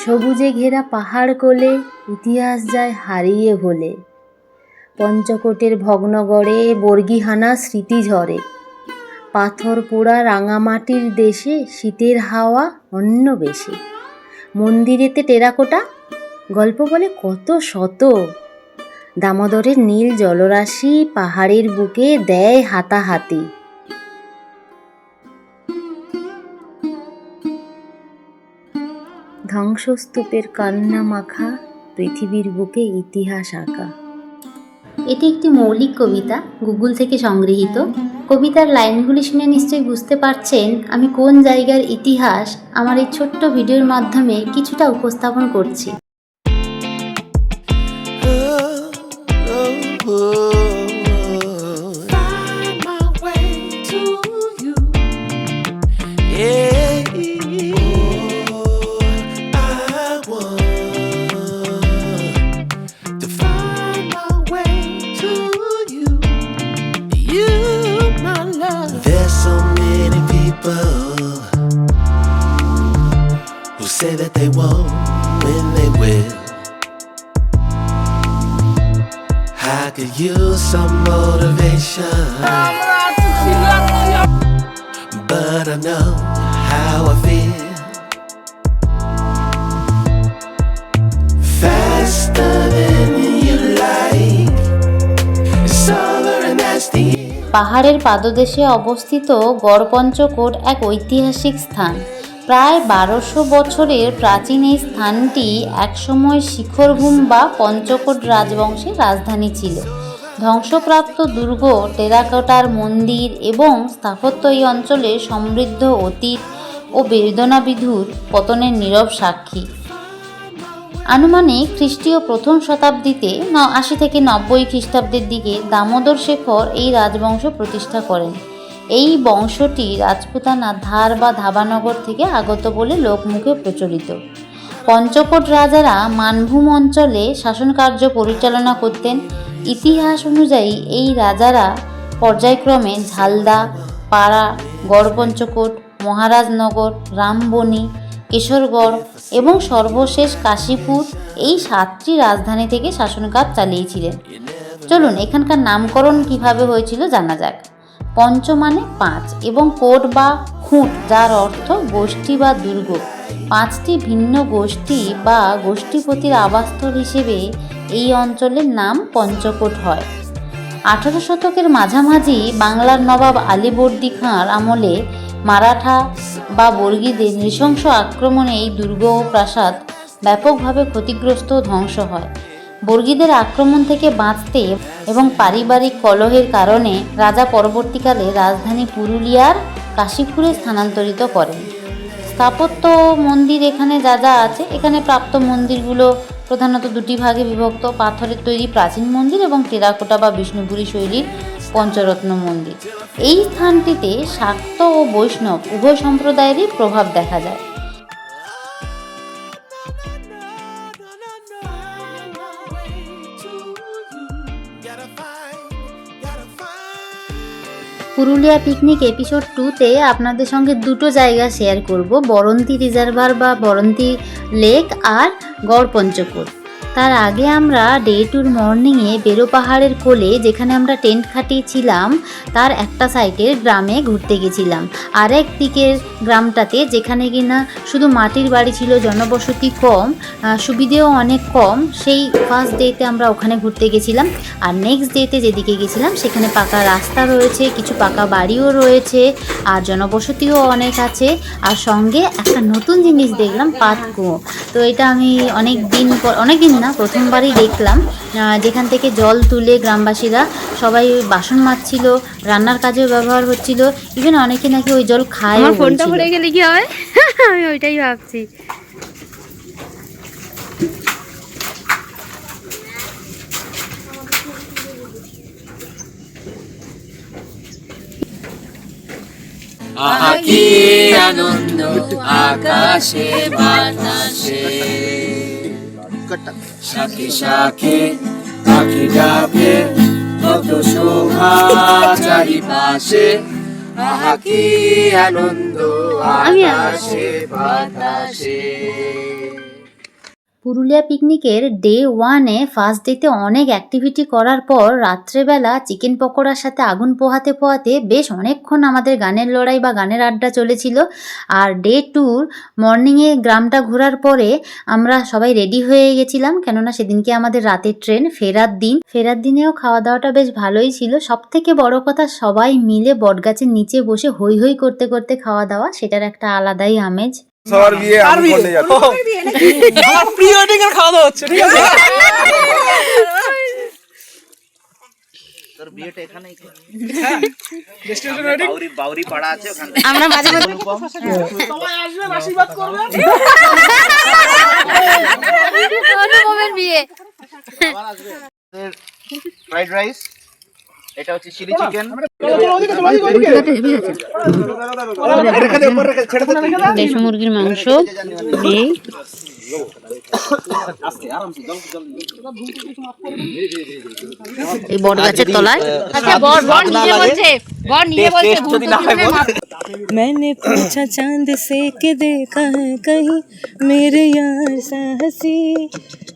সবুজে ঘেরা পাহাড় কোলে ইতিহাস যায় হারিয়ে ভোলে। পঞ্চকোটের ভগ্নগড়ে বর্গিহানা স্মৃতি ঝরে। পাথর পোড়া রাঙামাটির দেশে শীতের হাওয়া অন্য বেশে। মন্দিরেতে টেরাকোটা গল্প বলে কত শত। দামোদরের নীল জলরাশি পাহাড়ের বুকে দেয় হাতাহাতি। ধ্বংসস্তূপের কান্না মাখা পৃথিবীর বুকে ইতিহাস আঁকা। এটি একটি মৌলিক কবিতা, গুগল থেকে সংগৃহীত। কবিতার লাইনগুলি শুনে নিশ্চয়ই বুঝতে পারছেন আমি কোন জায়গার ইতিহাস আমার এই ছোট্ট ভিডিওর মাধ্যমে কিছুটা উপস্থাপন করছি। Say that they won't when they will. I could use some motivation, but I know how I feel. Faster than you like. It's over and that's the end. পাহাড়ের পাদদেশে অবস্থিত গড়পঞ্চকোট এক ঐতিহাসিক স্থান। প্রায় 1200 বছরের প্রাচীন এই স্থানটি একসময় শিখরভূম বা পঞ্চকোট রাজবংশের রাজধানী ছিল। ধ্বংসপ্রাপ্ত দুর্গ, টেরাকোটার মন্দির এবং স্থাপত্য এই অঞ্চলের সমৃদ্ধ অতীত ও বেদনাবিধুর পতনের নীরব সাক্ষী। আনুমানিক খ্রিস্টীয় প্রথম শতাব্দীতে 80 থেকে 90 খ্রিস্টাব্দের দিকে দামোদর শেখর এই রাজবংশ প্রতিষ্ঠা করেন। এই বংশটি রাজপুতানা ধার বা ধাবানগর থেকে আগত বলে লোকমুখে প্রচলিত। পঞ্চকোট রাজারা মানভূম অঞ্চলে শাসনকার্য পরিচালনা করতেন। ইতিহাস অনুযায়ী এই রাজারা পর্যায়ক্রমে ঝালদা, পাড়া, গড়পঞ্চকোট, মহারাজনগর, রামবনি, কেশরগড় এবং সর্বশেষ কাশীপুর এই 7টি রাজধানী থেকে শাসনকাজ চালিয়েছিলেন। চলুন এখানকার নামকরণ কিভাবে হয়েছিল জানা যাক। পঞ্চ মানে 5 এবং কোট বা খুঁট, যার অর্থ গোষ্ঠী বা দুর্গ। 5টি ভিন্ন গোষ্ঠী বা গোষ্ঠীপতির আবাসস্থল হিসেবে এই অঞ্চলের নাম পঞ্চকোট হয়। 18 শতকের মাঝামাঝি বাংলার নবাব আলীবর্দী খাঁর আমলে মারাঠা বা বর্গীদের নৃশংস আক্রমণে এই দুর্গ ও প্রাসাদ ব্যাপকভাবে ক্ষতিগ্রস্ত ও ধ্বংস হয়। বর্গীদের আক্রমণ থেকে বাঁচতে এবং পারিবারিক কলহের কারণে রাজা পরবর্তীকালে রাজধানী পুরুলিয়ার কাশীপুরে স্থানান্তরিত করেন। স্থাপত্য মন্দির এখানে যা যা আছে, এখানে প্রাপ্ত মন্দিরগুলো প্রধানত 2টি ভাগে বিভক্ত: পাথরের তৈরি প্রাচীন মন্দির এবং টেরাকোটা বা বিষ্ণুপুরী শৈলীর পঞ্চরত্ন মন্দির। এই স্থানটিতে শাক্ত ও বৈষ্ণব উভয় সম্প্রদায়েরই প্রভাব দেখা যায়। পুরুলিয়া পিকনিক এপিসোড 2তে আপনাদের সঙ্গে 2টো জায়গা শেয়ার করব, বরন্তী রিজার্ভার বা বরন্তী লেক আর গড়পঞ্চকোট। তার আগে আমরা ডে টুর মর্নিংয়ে বেরো পাহাড়ের কোলে, যেখানে আমরা টেন্ট খাটিয়েছিলাম, তার একটা সাইডের গ্রামে ঘুরতে গেছিলাম। আরেক দিকের গ্রামটাতে, যেখানে কিনা শুধু মাটির বাড়ি ছিল, জনবসতি কম, সুবিধেও অনেক কম, সেই ফার্স্ট ডেতে আমরা ওখানে ঘুরতে গেছিলাম। আর নেক্সট ডেতে যেদিকে গেছিলাম সেখানে পাকা রাস্তা রয়েছে, কিছু পাকা বাড়িও রয়েছে, আর জনবসতিও অনেক আছে। আর সঙ্গে একটা নতুন জিনিস দেখলাম, পাতকুয়ো। তো এটা আমি অনেক দিন না, প্রথমবারই দেখলাম, যেখান থেকে জল তুলে গ্রামবাসীরা সবাই বাসন মাজছিল, রান্নার কাজেও ব্যবহার হচ্ছিল, ইভেন অনেকে নাকি ওই জল খায়। আমার ফোনটা পড়ে গেলে কি হয়, আমি ওইটাই ভাবছি। আহা কি আনন্দ আকাশে বাতাসে, শাখে শাখে পাখি ডাকে, কত শোভা চারিপাশে। আহা কি আনন্দ আকাশে বাতাসে। পুরুলিয়া পিকনিকের ডে 1-এ ফার্স্ট ডেতে অনেক অ্যাক্টিভিটি করার পর রাত্রেবেলা চিকেন পকোড়ার সাথে আগুন পোহাতে পোহাতে বেশ অনেকক্ষণ আমাদের গানের লড়াই বা গানের আড্ডা চলেছিল। আর ডে 2 মর্নিংয়ে গ্রামটা ঘোরার পরে আমরা সবাই রেডি হয়ে গেছিলাম, কেননা সেদিনকে আমাদের রাতের ট্রেন। ফেরার দিনেও খাওয়া দাওয়াটা বেশ ভালোই ছিল। সব থেকে বড় কথা, সবাই মিলে বটগাছের নিচে বসে হই হই করতে করতে খাওয়া দাওয়া, সেটার একটা আলাদাই আমেজ। সবার বিয়ে আমি করতে যাচ্ছি। আমার প্রি ওয়েডিং এর খাওয়া দাওয়া হচ্ছে, ঠিক আছে? তোর বিয়েটা এখানেই কর। ডেস্টিনেশন ওয়েডিং বাউরি পাড়া আছে ওখানে। আমরা মাঝে মাঝে সবাই আসবেন, আশীর্বাদ করবেন। অনুপমের বিয়ে। ফ্রাইড রাইস, এটা হচ্ছে চিলি চিকেন, দেশি মুরগির মাংস, এই বট গাছের তলায়। मैंने पूछा चांद से कि देखा है कहीं मेरे यार सा हंसी,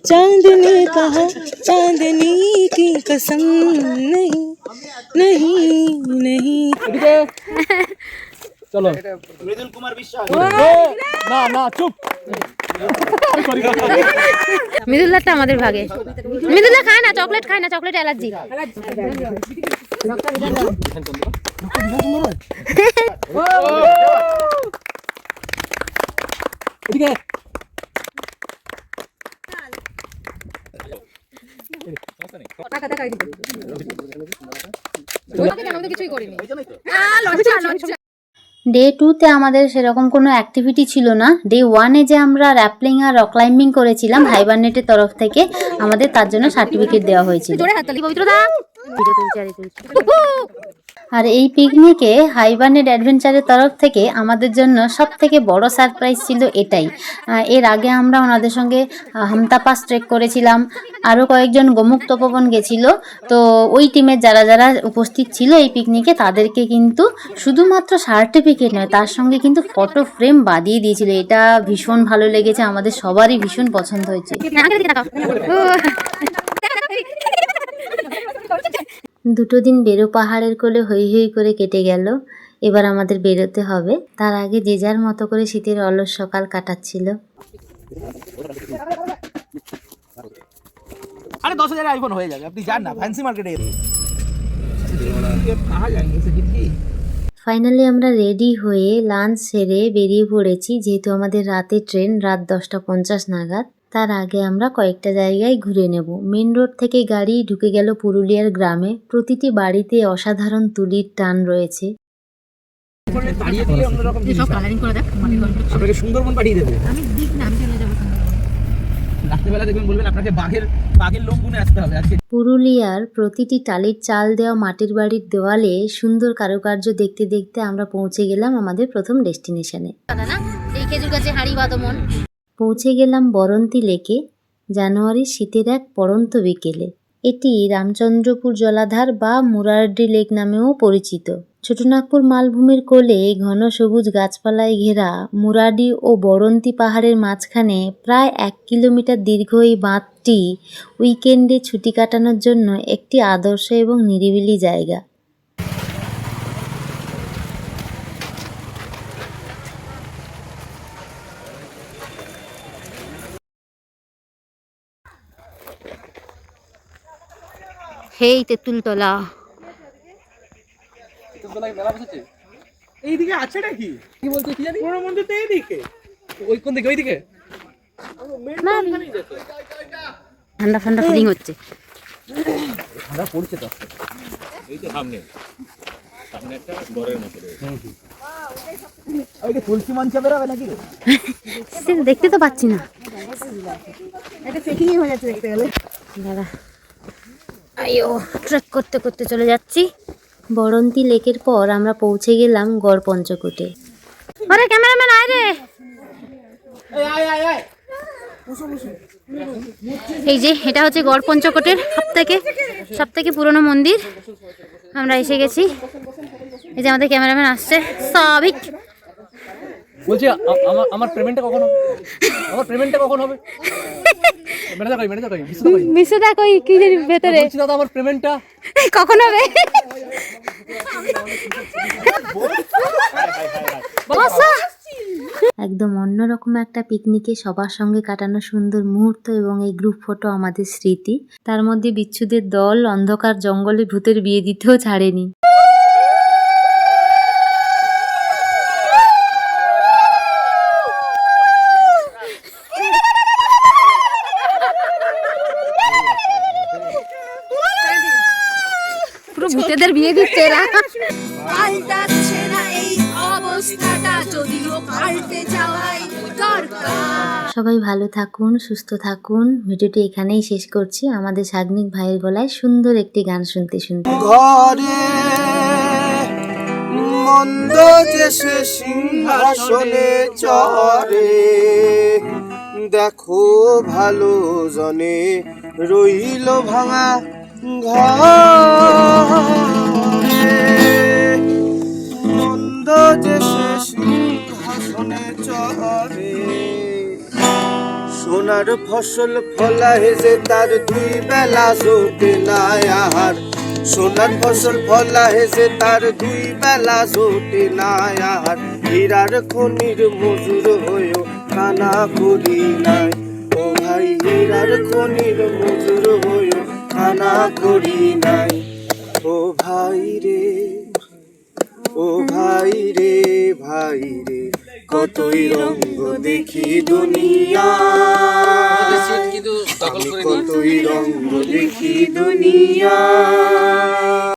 चांद ने कहा चांदनी की कसम नहीं नहीं नहीं। চলো মৃদুল কুমার বিশ্বাস। না না চুপ। মৃদুল্লাহটা আমাদের ভাগে। মৃদুল্লাহ খায় না, চকলেট খায় না, চকলেট অ্যালার্জি। এদিকে ডে 2-তে আমাদের সেরকম কোনো অ্যাক্টিভিটি ছিল না। ডে 1-এ যে আমরা র্যাপলিং আর রক ক্লাইম্বিং করেছিলাম হাইবারনেটের তরফ থেকে, আমাদের তার জন্য সার্টিফিকেট দেওয়া হয়েছিল। আর এই পিকনিকে হাইবারনেট অ্যাডভেঞ্চারের তরফ থেকে আমাদের জন্য সব থেকে বড় সারপ্রাইজ ছিল এটাই। এর আগে আমরা ওনাদের সঙ্গে হামতা পাস ট্রেক করেছিলাম, আরও কয়েকজন গোমুখ তপবন গেছিল। তো ওই টিমের যারা যারা উপস্থিত ছিল এই পিকনিকে, তাদেরকে কিন্তু শুধুমাত্র সার্টিফিকেট নয়, তার সঙ্গে কিন্তু ফটো ফ্রেম বাঁধিয়ে দিয়েছিল। এটা ভীষণ ভালো লেগেছে, আমাদের সবারই ভীষণ পছন্দ হয়েছে। দুটো দিন বেরো পাহাড়ের কোলে হই হই করে কেটে গেল। এবার আমাদের বেরোতে হবে, তার আগে যে যার মতো করে শীতের অলস সকাল কাটাচ্ছিল। আরে 10,000 আইফোন হয়ে যাবে, আপনি যান না ফ্যান্সি মার্কেটে। ফাইনালি আমরা রেডি হয়ে লাঞ্চ সেরে বেরিয়ে পড়েছি, যেহেতু আমাদের রাতে ট্রেন রাত 10:50 নাগাদ। তার আগে আমরা কয়েকটা জায়গায় ঘুরে নেব। মেন রোড থেকে গাড়ি ঢুকে গেল পুরুলিয়ার গ্রামে। প্রতিটি বাড়িতে অসাধারণ তুলির টান রয়েছে। আপনাকে সুন্দরবন পাঠিয়ে দেবে। রাত্রেবেলা দেখবেন, বলবেন আপনাকে বাঘের লোম গুনে আসতে হবে আজকে। পুরুলিয়ার প্রতিটি টালির চাল দেওয়া মাটির বাড়ির দেওয়ালে সুন্দর কারুকার্য দেখতে দেখতে আমরা পৌঁছে গেলাম আমাদের প্রথম ডেস্টিনেশনে। পৌঁছে গেলাম বরন্তী লেকে, জানুয়ারির শীতের এক পড়ন্ত বিকেলে। এটি রামচন্দ্রপুর জলাধার বা মুরারডি লেক নামেও পরিচিত। ছোটনাগপুর মালভূমির কোলে ঘন সবুজ গাছপালায় ঘেরা মুরাডি ও বরন্তী পাহাড়ের মাঝখানে প্রায় 1 কিলোমিটার দীর্ঘ এই বাঁধটি উইকেন্ডে ছুটি কাটানোর জন্য একটি আদর্শ এবং নিরিবিলি জায়গা। হেই তেঁতুলতলা। মেলা বসেছে এইদিকে, আছে নাকি? কি বলতে কি জানি, পুরো মন্দির তো এইদিকে। ওই কোন দিকে? ওইদিকে ঠান্ডা ঠান্ডা ফিলিং হচ্ছে। ঠান্ডা পড়ছে তো। এই তো সামনে একটা ঘরের মতো রয়েছে। ওই যে তুলসী মঞ্চ বেরোবে নাকি? দেখতে তো পাচ্ছি না। এটা চেকিং হয়ে যাচ্ছে দেখতে গেলে। দাদা আইও, ট্রেক করতে করতে চলে যাচ্ছি। বরন্তী লেকের পর আমরা পৌঁছে গেলাম গড় পঞ্চকোটে। আরে ক্যামেরাম্যান আয় রে। এই যে এটা হচ্ছে গড় পঞ্চকোটের সব থেকে পুরনো মন্দির। আমরা এসে গেছি। এই যে আমাদের ক্যামেরাম্যান আসছে সাবিক। বলছি আমার পেমেন্টটা কখন হবে? ম্যানেজার কই বিশ্বদা কই? বিশুদা কই কি জানি ভেতরে বলছি দাদা আমার পেমেন্টটা কখন হবে? একদম অন্যরকম একটা পিকনিকে সবার সঙ্গে কাটানো সুন্দর মুহূর্ত এবং এই গ্রুপ ফটো আমাদের স্মৃতি। তার মধ্যে বিচ্ছুদের দল অন্ধকার জঙ্গলে ভূতের বিয়ে দিতেও ছাড়েনি। পুরো ভূতেদের বিয়ে দিচ্ছে এরা। পাল্টাচ্ছে না এই অবস্থাটা, যদিও পাল্টে যাওয়াই দরকার। সবাই ভালো থাকুন, সুস্থ থাকুন। ভিডিওটি এখানেই শেষ করছি। আমাদের সাগ্নিক ভাইয়ের গলায় সুন্দর একটি গান শুনতে শুনতে। ঘরে মন্দ যে সে সিংহাসনে চরে, দেখো ভালো জনে রইল ভাঙা ঘরে। মন্দ যে সে সিংহাসনে চরে, সোনার ফসল ফলায় যে তার দুই বেলা জোটে না আহার। সোনার ফসল ফলায় যে তার দুই বেলা জোটে না আহার। হীরার খনির মজুর হয়েও কানা করি নাই, ও ভাই হীরার খনির মজুর হয়েও কানা করি নাই। ও ভাই রে, ও ভাই রে, ভাই রে, কতই রঙ্গ দেখি দুনিয়া, কতই রঙ্গ দেখি দুনিয়া।